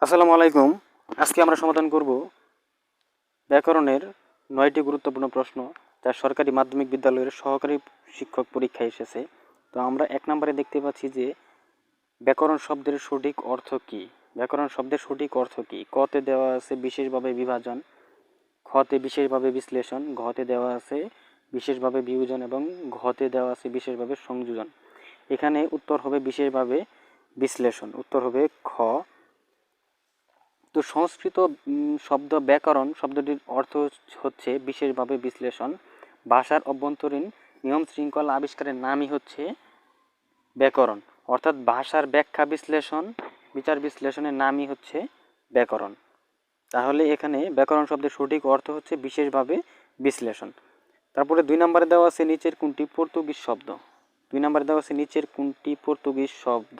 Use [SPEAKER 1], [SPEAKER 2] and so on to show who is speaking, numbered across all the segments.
[SPEAKER 1] আসসালামু আলাইকুম। আজকে আমরা সমাধান করব ব্যাকরণের ৯টি গুরুত্বপূর্ণ প্রশ্ন যা সরকারি মাধ্যমিক বিদ্যালয়ের সহকারী শিক্ষক পরীক্ষায় এসেছে। তো আমরা ১ নম্বরে দেখতে পাচ্ছি যে ব্যাকরণ শব্দের সঠিক অর্থ কী। ব্যাকরণ শব্দের সঠিক অর্থ কী? কতে দেওয়া আছে বিশেষভাবে বিভাজন, খতে বিশেষভাবে বিশ্লেষণ, ঘতে দেওয়া আছে বিশেষভাবে বিয়োজন এবং ঘতে দেওয়া আছে বিশেষভাবে সংযোজন। এখানে উত্তর হবে বিশেষভাবে বিশ্লেষণ, উত্তর হবে খ। তো সংস্কৃত শব্দ ব্যাকরণ শব্দটির অর্থ হচ্ছে বিশেষভাবে বিশ্লেষণ। ভাষার অভ্যন্তরীণ নিয়ম শৃঙ্খলা আবিষ্কারের নামই হচ্ছে ব্যাকরণ, অর্থাৎ ভাষার ব্যাখ্যা বিশ্লেষণ, বিচার বিশ্লেষণের নামই হচ্ছে ব্যাকরণ। তাহলে এখানে ব্যাকরণ শব্দের সঠিক অর্থ হচ্ছে বিশেষভাবে বিশ্লেষণ। তারপরে ২ নম্বরে দেওয়া আছে নিচের কোনটি পর্তুগিজ শব্দ। ২ নম্বরে দেওয়া আছে নিচের কোনটি পর্তুগিজ শব্দ।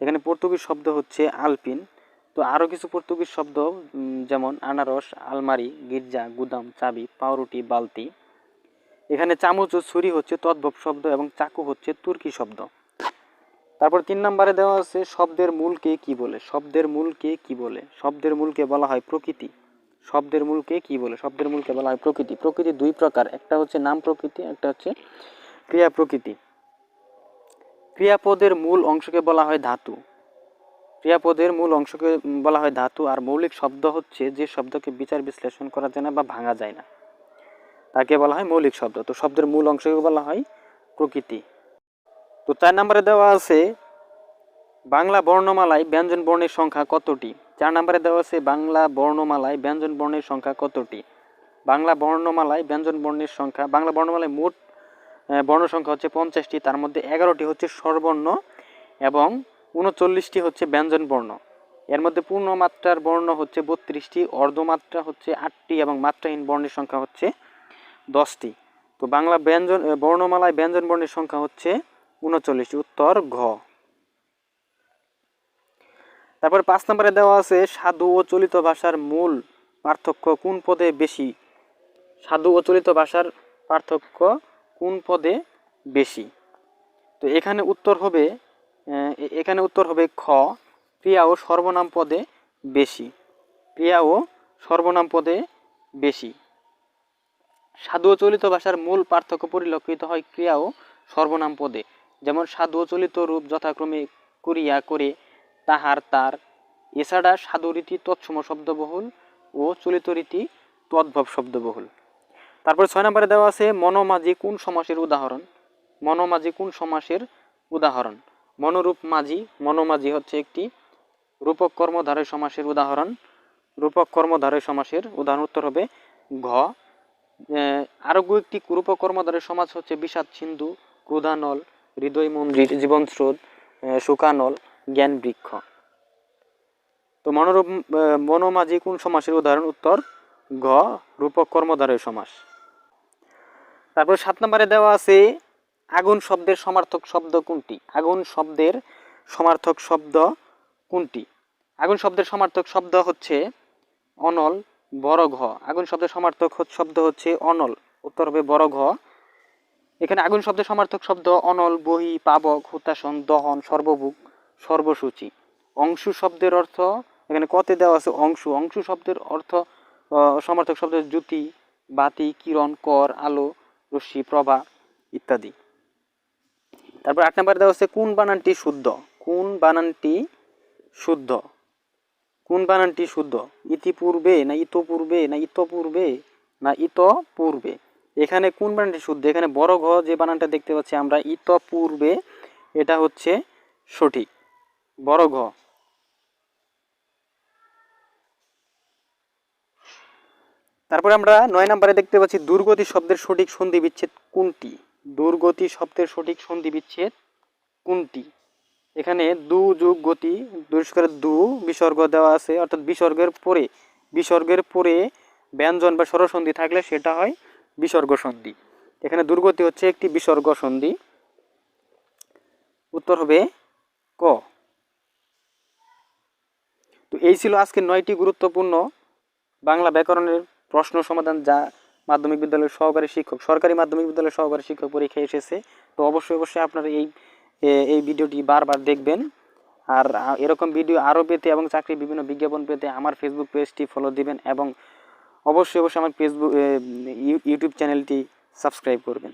[SPEAKER 1] এখানে পর্তুগিজ শব্দ হচ্ছে আলপিন। তো আরও কিছু পর্তুগিজ শব্দ যেমন আনারস, আলমারি, গির্জা, গুদাম, চাবি, পাউরুটি, বালতি। এখানে চামচ ও ছুরি হচ্ছে তদ্ভব শব্দ এবং চাকু হচ্ছে তুর্কি শব্দ। তারপর ৩ নম্বরে দেওয়া আছে শব্দের মূলকে কি বলে। শব্দের মূলকে কি বলে? শব্দের মূলকে বলা হয় প্রকৃতি। শব্দের মূলকে কি বলে? শব্দের মূলকে বলা হয় প্রকৃতি। প্রকৃতি দুই প্রকার, একটা হচ্ছে নাম প্রকৃতি, একটা হচ্ছে ক্রিয়া প্রকৃতি। ক্রিয়াপদের মূল অংশকে বলা হয় ধাতু। ক্রিয়াপদের মূল অংশকে বলা হয় ধাতু। আর মৌলিক শব্দ হচ্ছে যে শব্দকে বিচার বিশ্লেষণ করা যায় না বা ভাঙা যায় না, তাকে বলা হয় মৌলিক শব্দ। তো শব্দের মূল অংশকে বলা হয় প্রকৃতি। তো ৪ নম্বরে দেওয়া আছে বাংলা বর্ণমালায় ব্যঞ্জন বর্ণের সংখ্যা কতটি। ৪ নম্বরে দেওয়া আছে বাংলা বর্ণমালায় ব্যঞ্জন বর্ণের সংখ্যা কতটি। বাংলা বর্ণমালায় ব্যঞ্জন বর্ণের সংখ্যা, বাংলা বর্ণমালায় মোট বর্ণ সংখ্যা হচ্ছে ৫০টি। তার মধ্যে ১১টি হচ্ছে স্বরবর্ণ এবং ৩৯টি হচ্ছে ব্যঞ্জন বর্ণ। এর মধ্যে পূর্ণমাত্রার বর্ণ হচ্ছে ৩২টি, অর্ধমাত্রা হচ্ছে ৮টি এবং মাত্রাহীন বর্ণের সংখ্যা হচ্ছে 10টি। তো বাংলা বর্ণমালায় ব্যঞ্জন বর্ণের সংখ্যা হচ্ছে ৩৯টি, উত্তর ঘ। তারপরে ৫ নম্বরে দেওয়া আছে সাধু ও চলিত ভাষার মূল পার্থক্য কোন পদে বেশি। সাধু ও চলিত ভাষার পার্থক্য কোন পদে বেশি। তো এখানে উত্তর হবে খ, ক্রিয়া ও সর্বনাম পদে বেশি। ক্রিয়া ও সর্বনাম পদে বেশি। সাধু ও চলিত ভাষার মূল পার্থক্য পরিলক্ষিত হয় ক্রিয়া ও সর্বনাম পদে। যেমন সাধু ও চলিত রূপ যথাক্রমে করিয়া, করে, তাহার, তার। এছাড়া সাধু রীতি তৎসম শব্দবহুল ও চলিত রীতি তদ্ভব শব্দবহুল। তারপরে ৬ নম্বরে দেওয়া আছে মনোমাঝি কোন সমাসের উদাহরণ। মনোমাঝি কোন সমাসের উদাহরণ। মনোরূপ মাঝি, মনোমাঝি হচ্ছে একটি রূপক কর্মধারয় সমাসের উদাহরণ। রূপক কর্মধারয় সমাসের উদাহরণ, উত্তর হবে ঘ। আরও একটি রূপক কর্মধারয় সমাস হচ্ছে বিষাদ সিন্ধু, ক্রোধানল, হৃদয় মন্দির, জীবন স্রোত, শোকানল, জ্ঞান বৃক্ষ। তো মনোমাঝি কোন সমাসের উদাহরণ, উত্তর ঘ, রূপক কর্মধারয় সমাস। তারপর ৭ নম্বরে দেওয়া আছে আগুন শব্দের সমার্থক শব্দ কোনটি। আগুন শব্দের সমার্থক শব্দ কোনটি। আগুন শব্দের সমার্থক শব্দ হচ্ছে অনল, বড় ঘ। আগুন শব্দের সমার্থক শব্দ হচ্ছে অনল, উত্তর হবে বড় ঘ। এখানে আগুন শব্দের সমার্থক শব্দ অনল, বহি, পাবক, হুতাশন, দহন, সর্বভুক, সর্বসূচি। অংশু শব্দের অর্থ এখানে কতে দেওয়া আছে অংশু। অংশু শব্দের অর্থ সমার্থক শব্দ জ্যোতি, বাতি, কিরণ, কর, আলো, রশ্মি, প্রভা ইত্যাদি। তারপর ৮ নম্বরে দেওয়া আছে কোন বানানটি শুদ্ধ। কোন বানানটি শুদ্ধ। কোন বানানটি শুদ্ধ। ইতিপূর্বে না ইতপূর্বে না ইতপূর্বে না ইতপূর্বে। এখানে কোন বানানটি শুদ্ধ। এখানে বড় ঘ যে বানানটা দেখতে পাচ্ছি আমরা ইতপূর্বে, এটা হচ্ছে সঠিক, বড় ঘ। তারপরে আমরা ৯ নম্বরে দেখতে পাচ্ছি দুর্গতি শব্দের সঠিক সন্ধি বিচ্ছেদ কোনটি। দুর্গতি শব্দের সঠিক সন্ধি বিচ্ছেদ কোনটি। এখানে দু যোগ গতি, দুষ্করের দু বিসর্গ দেওয়া আছে, অর্থাৎ বিসর্গের পরে ব্যঞ্জন বা স্বরসন্ধি থাকলে সেটা হয় বিসর্গ সন্ধি। এখানে দুর্গতি হচ্ছে একটি বিসর্গ সন্ধি, উত্তর হবে ক। তো এই ছিল আজকের 9টি গুরুত্বপূর্ণ বাংলা ব্যাকরণের প্রশ্ন সমাধান যা মাধ্যমিক বিদ্যালয়ের সরকারি মাধ্যমিক বিদ্যালয়ের সহকারী শিক্ষক পরীক্ষায় এসেছে। তো অবশ্যই আপনারা এই ভিডিওটি বারবার দেখবেন আর এরকম ভিডিও আরও পেতে এবং চাকরির বিভিন্ন বিজ্ঞাপন পেতে আমার ফেসবুক পেজটি ফলো দিবেন এবং অবশ্যই আমার ইউটিউব চ্যানেলটি সাবস্ক্রাইব করবেন।